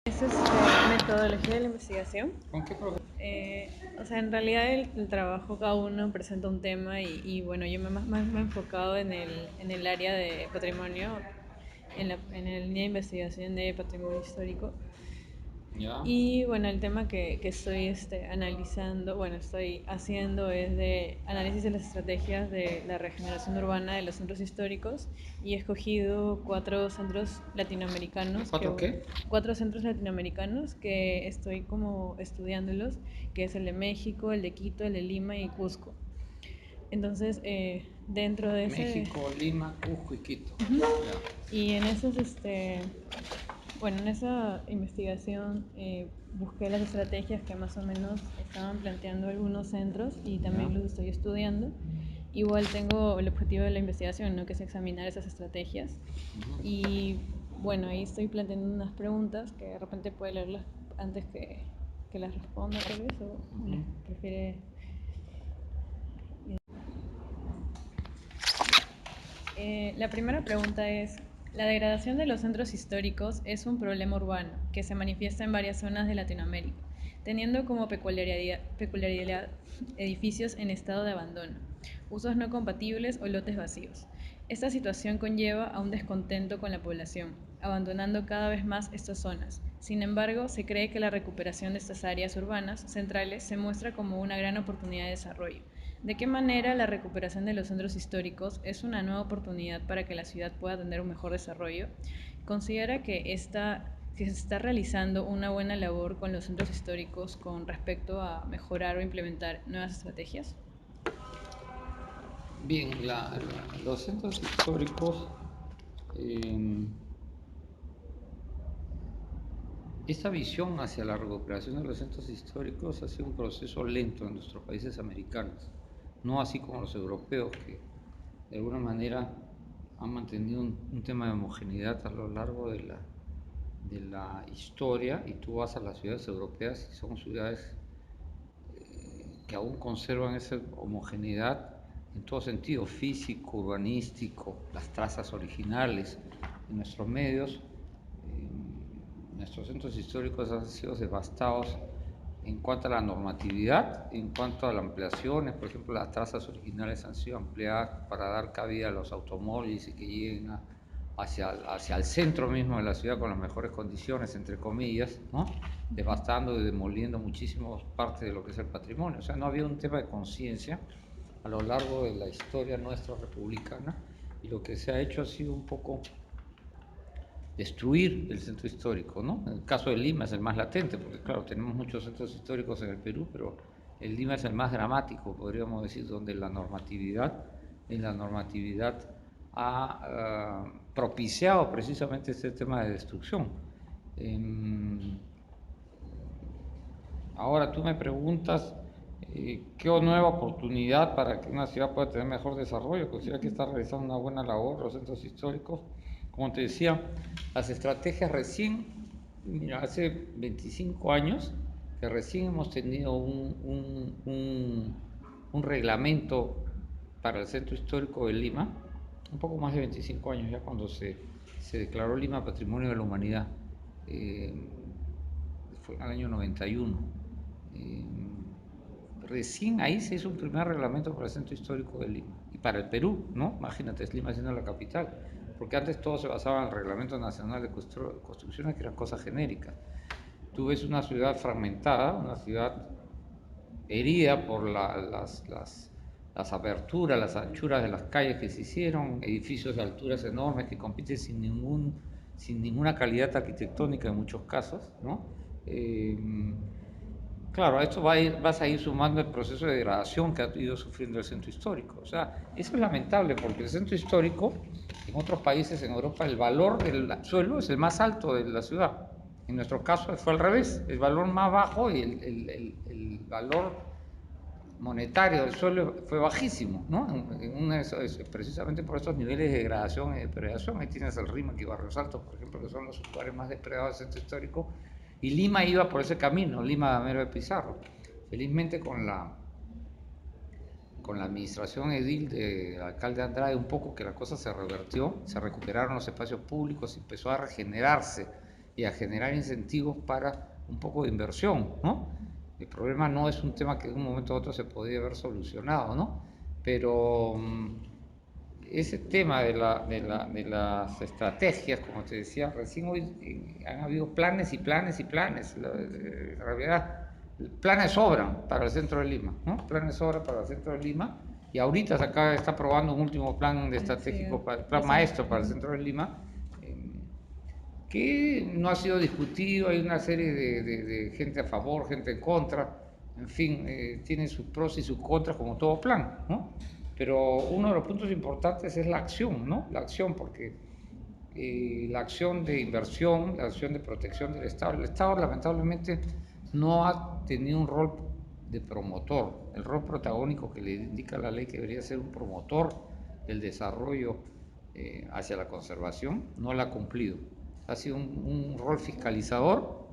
Es metodología de la investigación. ¿Con qué programa? En realidad el trabajo cada uno presenta un tema y bueno, yo más me he enfocado en el área de patrimonio, en el línea de investigación de patrimonio histórico. Ya, Y bueno, el tema que estoy analizando, bueno, estoy haciendo es de análisis de las estrategias de la regeneración urbana de los centros históricos y he escogido ¿cuatro qué? cuatro centros latinoamericanos que estoy como estudiándolos, que es el de México, el de Quito, el de Lima y Cusco. Entonces, dentro de ese, México, Lima, Cusco y Quito. Ya, y en esos, bueno, en esa investigación busqué las estrategias que más o menos estaban planteando algunos centros y ya. también los estoy estudiando. Igual tengo el objetivo de la investigación, ¿no? Que es examinar esas estrategias. Ujú. Y bueno, ahí estoy planteando unas preguntas que de repente puede leerlas antes que las responda tal vez o las Ujú. prefiere. La primera pregunta es, la degradación de los centros históricos es un problema urbano que se manifiesta en varias zonas de Latinoamérica, teniendo como peculiaridad edificios en estado de abandono, usos no compatibles o lotes vacíos. Esta situación conlleva a un descontento con la población, abandonando cada vez más estas zonas. Sin embargo, se cree que la recuperación de estas áreas urbanas centrales se muestra como una gran oportunidad de desarrollo. ¿De qué manera la recuperación de los centros históricos es una nueva oportunidad para que la ciudad pueda tener un mejor desarrollo? ¿Considera que se está realizando una buena labor con los centros históricos con respecto a mejorar o implementar nuevas estrategias? Bien, los centros históricos, eh, esta visión hacia la recuperación de los centros históricos ha sido un proceso lento en nuestros países americanos, no así como los europeos, que de alguna manera han mantenido un tema de homogeneidad a lo largo de la historia, y tú vas a las ciudades europeas y son ciudades que aún conservan esa homogeneidad en todo sentido, físico, urbanístico, las trazas originales en nuestros medios. Nuestros centros históricos han sido devastados en cuanto a la normatividad, en cuanto a las ampliaciones. Por ejemplo, las trazas originales han sido ampliadas para dar cabida a los automóviles y que lleguen hacia el centro mismo de la ciudad con las mejores condiciones, entre comillas, ¿no? Devastando y demoliendo muchísimas partes de lo que es el patrimonio. O sea, no había un tema de conciencia a lo largo de la historia nuestra republicana, y lo que se ha hecho ha sido un poco destruir el centro histórico, ¿no? En el caso de Lima es el más latente, porque claro, tenemos muchos centros históricos en el Perú, pero el Lima es el más dramático, podríamos decir, donde la normatividad ha propiciado precisamente este tema de destrucción. Eh, Ahora tú me preguntas qué nueva oportunidad para que una ciudad pueda tener mejor desarrollo. Considero que está realizando una buena labor los centros históricos. Como te decía, las estrategias recién, mira, hace 25 años que recién hemos tenido un reglamento para el centro histórico de Lima, un poco más de 25 años ya cuando se declaró Lima Patrimonio de la Humanidad. Eh, Fue en el año 91. Eh, Recién ahí se hizo un primer reglamento para el centro histórico de Lima y para el Perú, ¿no? Imagínate, es Lima siendo la capital, porque antes todo se basaba en el Reglamento Nacional de Construcciones, que eran cosas genéricas. Tú ves una ciudad fragmentada, una ciudad herida por las aberturas, las anchuras de las calles que se hicieron, edificios de alturas enormes que compiten sin ninguna calidad arquitectónica en muchos casos, ¿no? Eh, Claro, a esto vas a ir sumando el proceso de degradación que ha ido sufriendo el centro histórico. O sea, eso es lamentable porque el centro histórico, en otros países en Europa, el valor del suelo es el más alto de la ciudad. En nuestro caso fue al revés, el valor más bajo y el valor monetario del suelo fue bajísimo, ¿no? Precisamente por estos niveles de degradación y depredación. Ahí tienes el Rímac y Barrios Altos, por ejemplo, que son los lugares más depredados del centro histórico, y Lima iba por ese camino, Lima de Amero de Pizarro. Felizmente con la administración edil del alcalde Andrade, un poco que la cosa se revertió, se recuperaron los espacios públicos, empezó a regenerarse y a generar incentivos para un poco de inversión, ¿no? El problema no es un tema que de un momento a otro se podría haber solucionado, ¿no? Pero ese tema de las estrategias, como te decía, recién hoy han habido planes y planes y planes. En realidad, planes sobran para el centro de Lima, ¿no? Planes sobran para el centro de Lima. Y ahorita se está aprobando un último plan estratégico, plan maestro para el centro de Lima, que no ha sido discutido. Hay una serie de gente a favor, gente en contra. En fin, tiene sus pros y sus contras como todo plan, ¿no? Pero uno de los puntos importantes es la acción, ¿no? La acción, porque la acción de inversión, la acción de protección del Estado. El Estado lamentablemente no ha tenido un rol de promotor. El rol protagónico que le indica la ley, que debería ser un promotor del desarrollo hacia la conservación, no lo ha cumplido. Ha sido un rol fiscalizador,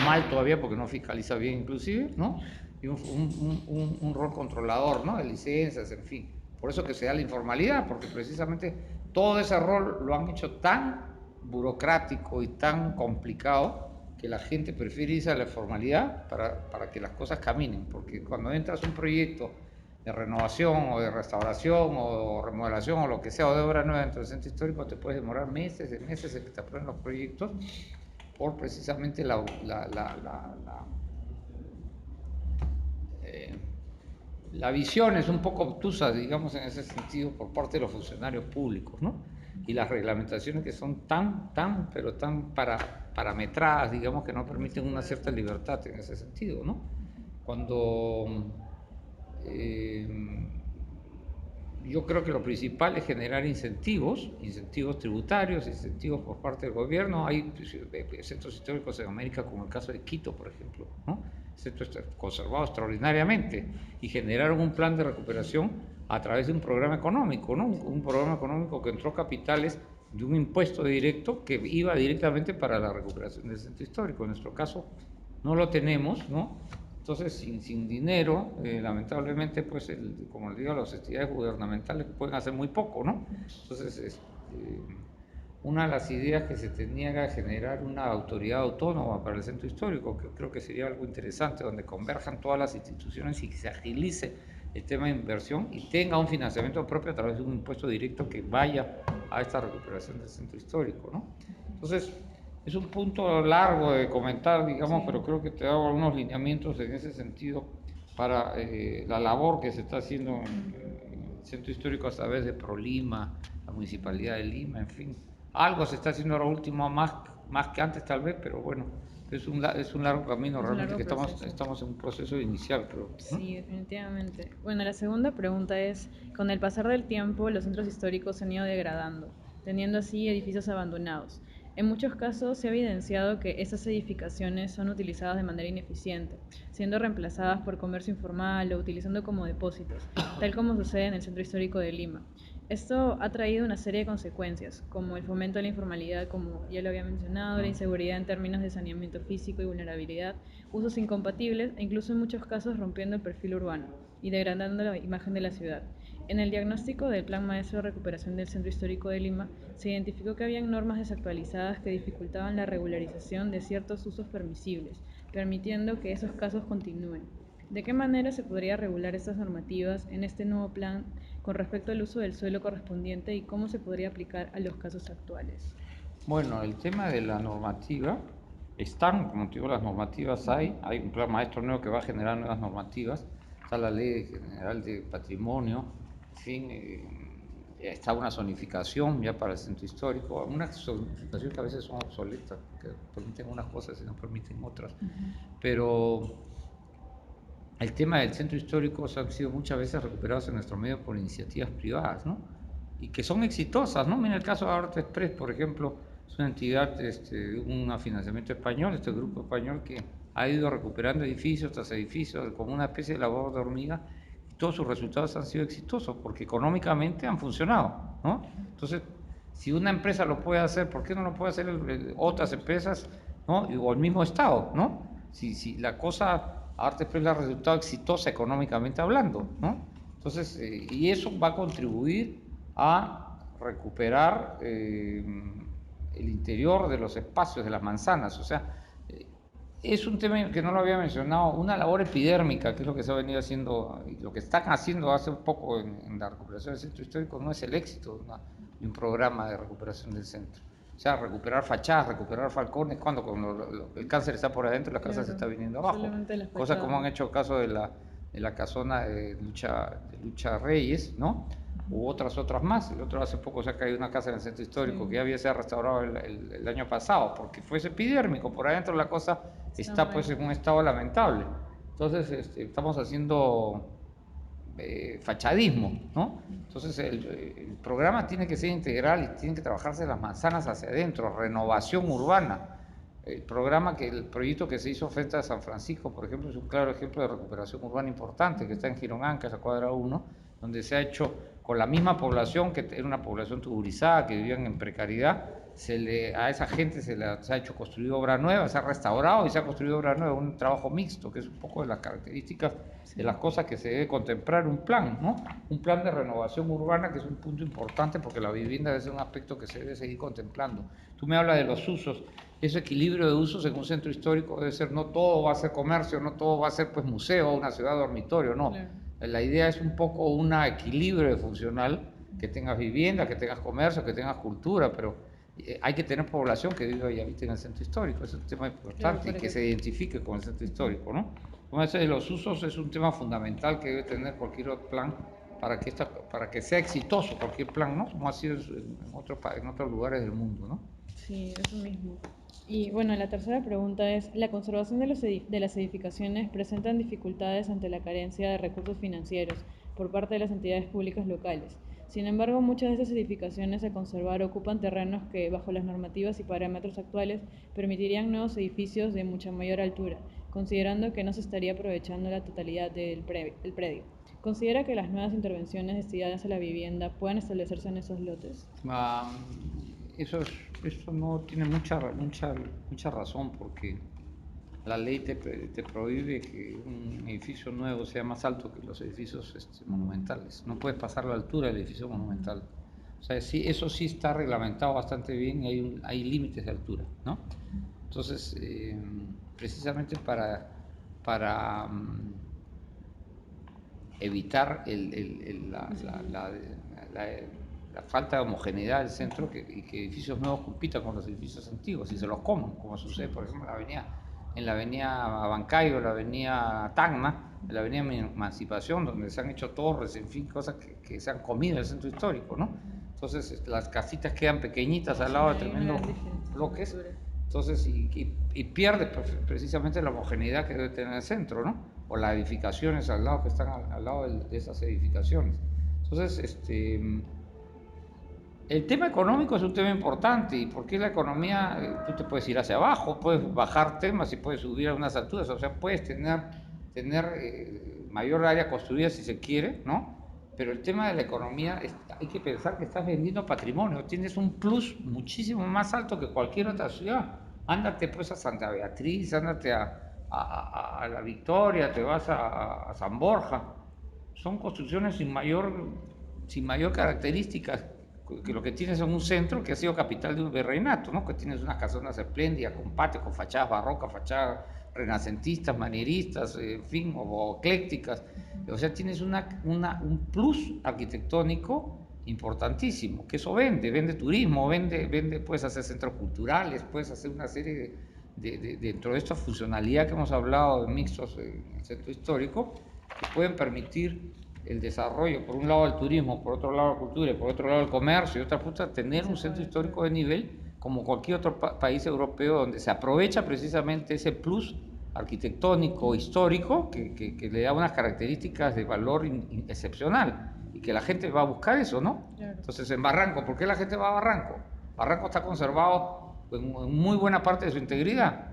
mal todavía porque no fiscaliza bien inclusive, ¿no? Y un rol controlador, ¿no? De licencias, en fin. Por eso que se da la informalidad, porque precisamente todo ese rol lo han hecho tan burocrático y tan complicado que la gente prefiere irse a la formalidad para que las cosas caminen, porque cuando entras a un proyecto de renovación o de restauración o remodelación o lo que sea, o de obra nueva dentro del centro histórico, te puedes demorar meses en que te aprueben los proyectos por precisamente la visión es un poco obtusa, digamos, en ese sentido, por parte de los funcionarios públicos, ¿no? Y las reglamentaciones que son pero tan parametradas, digamos, que no permiten una cierta libertad en ese sentido, ¿no? Cuando yo creo que lo principal es generar incentivos tributarios, incentivos por parte del gobierno. Hay centros históricos en América, como el caso de Quito, por ejemplo, ¿no? Centro conservado extraordinariamente, y generaron un plan de recuperación a través de un programa económico, ¿no? Un programa económico que entró capitales de un impuesto directo que iba directamente para la recuperación del centro histórico. En nuestro caso no lo tenemos, ¿no? Entonces, sin dinero, lamentablemente, pues, como les digo, las entidades gubernamentales pueden hacer muy poco, ¿no? Entonces, una de las ideas que se tenía era generar una autoridad autónoma para el centro histórico, que creo que sería algo interesante, donde converjan todas las instituciones y que se agilice el tema de inversión y tenga un financiamiento propio a través de un impuesto directo que vaya a esta recuperación del centro histórico, ¿no? Entonces, es un punto largo de comentar, digamos, pero creo que te hago algunos lineamientos en ese sentido para la labor que se está haciendo en el centro histórico a través de ProLima, la Municipalidad de Lima, en fin. Algo se está haciendo ahora último, más que antes tal vez, pero bueno, es un largo camino, realmente, que estamos en un proceso inicial, creo. Sí, definitivamente. Bueno, la segunda pregunta es, con el pasar del tiempo, los centros históricos se han ido degradando, teniendo así edificios abandonados. En muchos casos se ha evidenciado que esas edificaciones son utilizadas de manera ineficiente, siendo reemplazadas por comercio informal o utilizando como depósitos, tal como sucede en el Centro Histórico de Lima. Esto ha traído una serie de consecuencias, como el fomento de la informalidad, como ya lo había mencionado, la inseguridad en términos de saneamiento físico y vulnerabilidad, usos incompatibles e incluso en muchos casos rompiendo el perfil urbano y degradando la imagen de la ciudad. En el diagnóstico del Plan Maestro de Recuperación del Centro Histórico de Lima, se identificó que habían normas desactualizadas que dificultaban la regularización de ciertos usos permisibles, permitiendo que esos casos continúen. ¿De qué manera se podría regular estas normativas en este nuevo plan con respecto al uso del suelo correspondiente y cómo se podría aplicar a los casos actuales? Bueno, el tema de la normativa, como te digo, las normativas hay un plan maestro nuevo que va a generar nuevas normativas, está la Ley General de Patrimonio, en fin, está una zonificación ya para el centro histórico, una zonificación que a veces son obsoletas, que permiten unas cosas y no permiten otras, pero el tema del centro histórico han sido muchas veces recuperados en nuestro medio por iniciativas privadas, ¿no? Y que son exitosas, ¿no? Mira el caso de Arte Express, por ejemplo, es una entidad, un financiamiento español, este grupo español que ha ido recuperando edificios tras edificios como una especie de labor de hormiga, y todos sus resultados han sido exitosos porque económicamente han funcionado, ¿no? Entonces, si una empresa lo puede hacer, ¿por qué no lo puede hacer otras empresas, ¿no? O el mismo Estado, ¿no? Si la cosa Arte Express le ha resultado exitosa económicamente hablando, ¿no? Entonces, y eso va a contribuir a recuperar el interior de los espacios, de las manzanas. O sea, es un tema que no lo había mencionado, una labor epidérmica, que es lo que se ha venido haciendo, y lo que están haciendo hace un poco en la recuperación del centro histórico, no es el éxito de un programa de recuperación del centro. O sea, recuperar fachadas, recuperar falcones, cuando el cáncer está por adentro, la casa se está viniendo abajo. Cosas como han hecho el caso de la casona de Lucha Reyes, ¿no? U otras más. El otro hace poco se ha caído una casa en el centro histórico que ya había sido restaurado el año pasado, porque fue epidérmico, por adentro la cosa está pues en un estado lamentable. Entonces estamos haciendo fachadismo, ¿no? Entonces el programa tiene que ser integral y tiene que trabajarse las manzanas hacia adentro, renovación urbana. El proyecto que se hizo frente a San Francisco, por ejemplo, es un claro ejemplo de recuperación urbana importante, que está en Girón Ancash, a cuadra 1, donde se ha hecho con la misma población, que era una población tuburizada, que vivían en precariedad, a esa gente se ha hecho construir obra nueva, se ha restaurado y se ha construido obra nueva, un trabajo mixto, que es un poco de las características de las cosas que se debe contemplar un plan, ¿no? Un plan de renovación urbana, que es un punto importante porque la vivienda debe ser un aspecto que se debe seguir contemplando. Tú me hablas de los usos, ese equilibrio de usos en un centro histórico debe ser, no todo va a ser comercio, no todo va a ser pues museo, una ciudad dormitorio, no. Claro. La idea es un poco un equilibrio funcional, que tengas vivienda, que tengas comercio, que tengas cultura, pero hay que tener población que viva y habite en el centro histórico, es un tema importante, claro, y que se identifique con el centro histórico, ¿no? Entonces, los usos es un tema fundamental que debe tener cualquier otro plan para que sea exitoso cualquier plan, ¿no? Como ha sido en otros lugares del mundo, ¿no? Sí, eso mismo. Y bueno, la tercera pregunta es, ¿la conservación de las edificaciones presentan dificultades ante la carencia de recursos financieros por parte de las entidades públicas locales? Sin embargo, muchas de estas edificaciones a conservar ocupan terrenos que, bajo las normativas y parámetros actuales, permitirían nuevos edificios de mucha mayor altura, considerando que no se estaría aprovechando la totalidad del predio. ¿Considera que las nuevas intervenciones destinadas a la vivienda puedan establecerse en esos lotes? Eso no tiene mucha razón, porque la ley te prohíbe que un edificio nuevo sea más alto que los edificios monumentales. No puedes pasar la altura del edificio monumental. O sea, sí, eso sí está reglamentado bastante bien y hay límites de altura, ¿no? Entonces, precisamente para evitar la falta de homogeneidad del centro y que edificios nuevos compitan con los edificios antiguos y se los coman, como sucede, por ejemplo, en la avenida Bancayo, la avenida Tacna, en la avenida Emancipación, donde se han hecho torres, en fin, cosas que se han comido en el centro histórico, ¿no? Entonces, las casitas quedan pequeñitas al lado de tremendos bloques, entonces, y pierde precisamente la homogeneidad que debe tener el centro, ¿no? O las edificaciones al lado, que están al lado de esas edificaciones. Entonces, el tema económico es un tema importante, y porque la economía, tú te puedes ir hacia abajo, puedes bajar temas y puedes subir a unas alturas, o sea, puedes tener mayor área construida si se quiere, ¿no? Pero el tema de la economía, hay que pensar que estás vendiendo patrimonio, tienes un plus muchísimo más alto que cualquier otra ciudad. Ándate pues a Santa Beatriz, ándate a La Victoria, te vas a San Borja, son construcciones sin mayor características que lo que tienes en un centro que ha sido capital de un virreinato, ¿no? Que tienes unas casonas espléndidas, con patio, con fachadas barrocas, fachadas renacentistas, manieristas, en fin, o eclécticas. O sea, tienes un plus arquitectónico importantísimo, que eso vende turismo, puedes hacer centros culturales, puedes hacer una serie dentro de esta funcionalidad que hemos hablado de mixtos en el centro histórico, que pueden permitir el desarrollo, por un lado el turismo, por otro lado la cultura y por otro lado el comercio, y otra punta tener un centro histórico de nivel como cualquier otro país europeo, donde se aprovecha precisamente ese plus arquitectónico, histórico, que le da unas características de valor excepcional, y que la gente va a buscar eso, ¿no? Claro. Entonces, en Barranco, ¿por qué la gente va a Barranco? Barranco está conservado en muy buena parte de su integridad.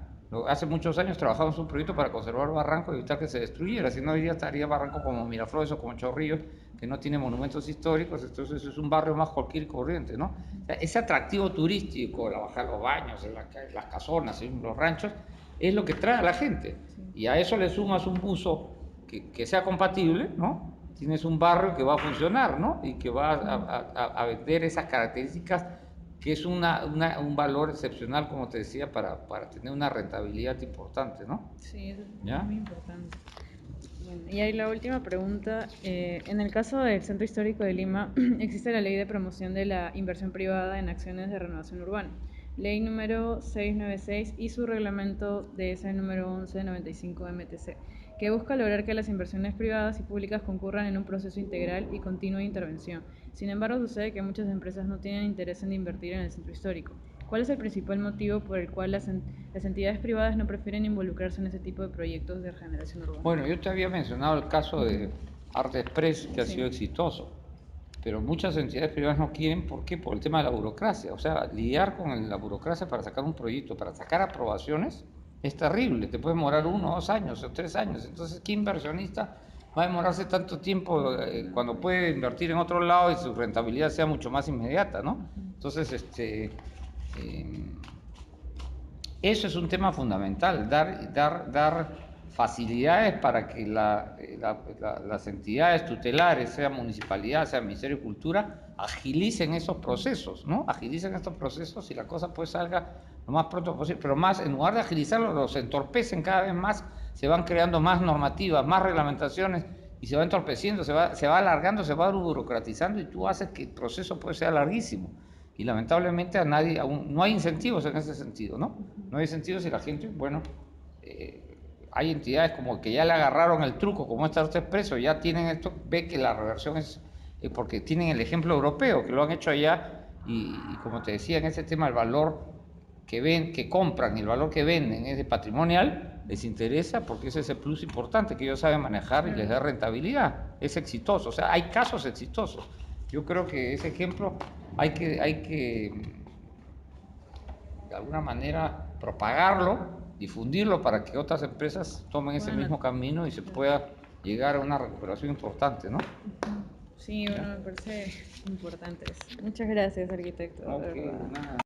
Hace muchos años trabajamos un proyecto para conservar Barranco y evitar que se destruyera, si no hoy día estaría Barranco como Miraflores o como Chorrillos, que no tiene monumentos históricos, entonces es un barrio más cualquier corriente, ¿no? O sea, ese atractivo turístico, bajar los baños, las casonas, los ranchos, es lo que trae a la gente, y a eso le sumas un uso que sea compatible, ¿no? Tienes un barrio que va a funcionar, ¿no? Y que va a vender esas características que es un valor excepcional, como te decía, para tener una rentabilidad importante, ¿no? Sí, eso es ¿Ya? muy importante. Bueno, y ahí la última pregunta. En el caso del Centro Histórico de Lima, existe la Ley de Promoción de la Inversión Privada en Acciones de Renovación Urbana, Ley número 696 y su reglamento DS número 1195 MTC, que busca lograr que las inversiones privadas y públicas concurran en un proceso integral y continuo de intervención. Sin embargo, sucede que muchas empresas no tienen interés en invertir en el centro histórico. ¿Cuál es el principal motivo por el cual las entidades privadas no prefieren involucrarse en ese tipo de proyectos de regeneración urbana? Bueno, yo te había mencionado el caso de Arte Express, que ha Sí. sido exitoso, pero muchas entidades privadas no quieren, ¿por qué? Por el tema de la burocracia. O sea, lidiar con la burocracia para sacar un proyecto, para sacar aprobaciones, es terrible. Te puede demorar 1, 2 años o 3 años. Entonces, ¿qué inversionista va a demorarse tanto tiempo cuando puede invertir en otro lado y su rentabilidad sea mucho más inmediata, ¿no? Entonces, eso es un tema fundamental, dar facilidades para que las entidades tutelares, sea municipalidad, sea Ministerio de Cultura, agilicen esos procesos, ¿no? Agilicen estos procesos y la cosa pues salga lo más pronto posible, pero más, en lugar de agilizarlos, los entorpecen cada vez más, se van creando más normativas, más reglamentaciones y se va entorpeciendo, se va alargando, se va burocratizando y tú haces que el proceso pues sea larguísimo. Y lamentablemente a nadie, aún no hay incentivos en ese sentido, ¿no? No hay incentivos y la gente, bueno, hay entidades como que ya le agarraron el truco, como esta Arte Expreso, ya tienen esto, ve que la reversión es, porque tienen el ejemplo europeo, que lo han hecho allá, y como te decía, en ese tema el valor que compran y el valor que venden es de patrimonial, les interesa porque ese es el plus importante que ellos saben manejar y les da rentabilidad, es exitoso, o sea, hay casos exitosos. Yo creo que ese ejemplo hay que de alguna manera propagarlo, difundirlo para que otras empresas tomen ese mismo camino y se pueda llegar a una recuperación importante, ¿no? Sí, bueno, me parece importante eso. Muchas gracias, arquitecto. Ok, De verdad. nada.